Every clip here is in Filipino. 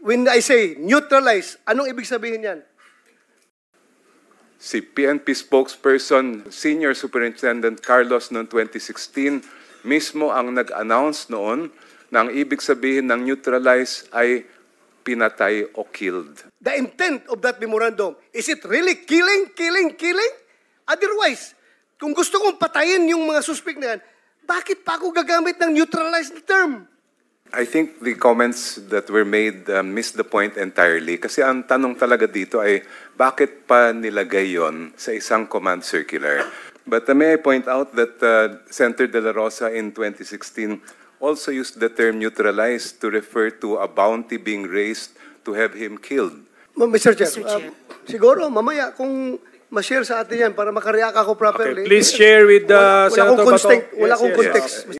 when I say neutralize, anong ibig sabihin yan? Si PNP spokesperson, Senior Superintendent Carlos noong 2016, mismo ang nag-announce noon na ang ibig sabihin ng neutralize ay pinatay o killed. The intent of that memorandum, is it really killing? Otherwise, kung gusto kong patayin yung mga suspect na yan, bakit pa ako gagamit ng neutralize na term? I think the comments that were made missed the point entirely. Kasi ang tanong talaga dito ay, bakit pa nilagay yon sa isang command circular? But may I point out that Senator De La Rosa in 2016 also used the term neutralize to refer to a bounty being raised to have him killed. Mr. Chair, siguro mamaya kung ma-share sa atin yan para makareact ako properly. Okay, please share with Senator Bato. Wala akong context.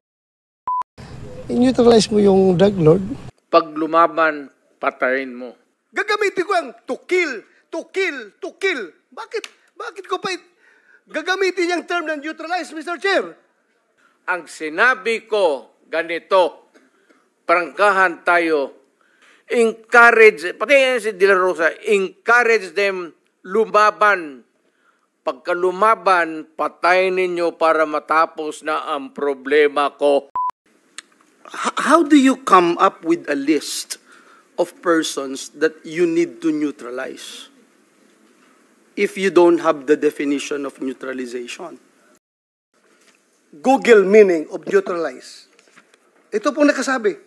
I-neutralize mo yung drug lord. Pag lumaban, patayin mo. Gagamitin ko ang to kill. Bakit ko pa gagamitin yung term ng neutralize, Mr. Chair? Ang sinabi ko, ganito, prangkahan tayo, encourage, pati yan si De La Rosa, encourage them lumaban. Pagka lumaban, patayin ninyo para matapos na ang problema ko. How do you come up with a list of persons that you need to neutralize if you don't have the definition of neutralization? Google meaning of neutralize. Ito pong nakasabi.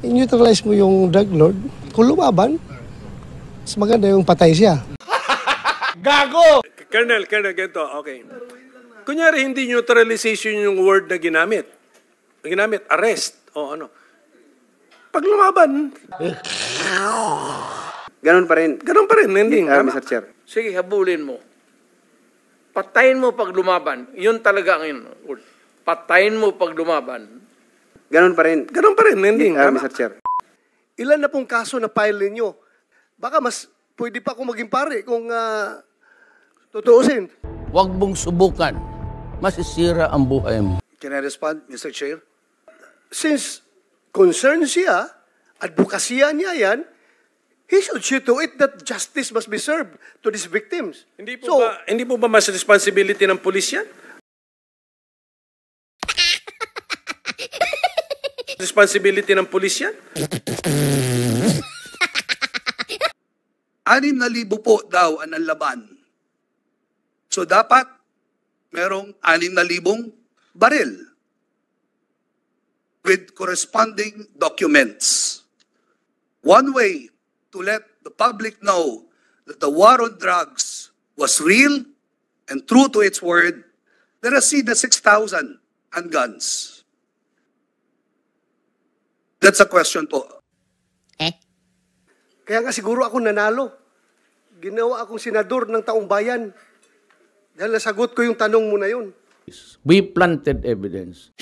I-neutralize mo yung drug lord. Kung lumaban, mas maganda yung patay siya. Gago! Colonel, ganito, okay. Kunyari, hindi neutralization yung word na ginamit. Arrest, o ano. Pag lumaban, Ganon pa rin. hindi. Mr. Chair. Sige, habulin mo. Patayin mo pag lumaban. Yun talaga ang yun. Patayin mo pag lumaban. Ganon pa rin. Hindi. Mr. Chair. Ilan na pong kaso na file ninyo? Baka mas pwede pa akong maging pare kung tutuusin. Huwag mong subukan. Masisira ang buhay mo. Can I respond, Mr. Chair? Since concerned siya, advokasya niya yan, he should see to it that justice must be served to these victims. Hindi po ba mas responsibility ng pulis yan? Responsibility ng pulis yan? 6,000 po daw ang laban. So dapat merong 6,000 baril with corresponding documents. One way to let the public know that the war on drugs was real and true to its word, let us see the 6,000 handguns. That's a question po. Kaya nga siguro ako nanalo. Ginawa akong senador ng taong bayan. Dahil nasagot ko yung tanong mo na yun. We planted evidence.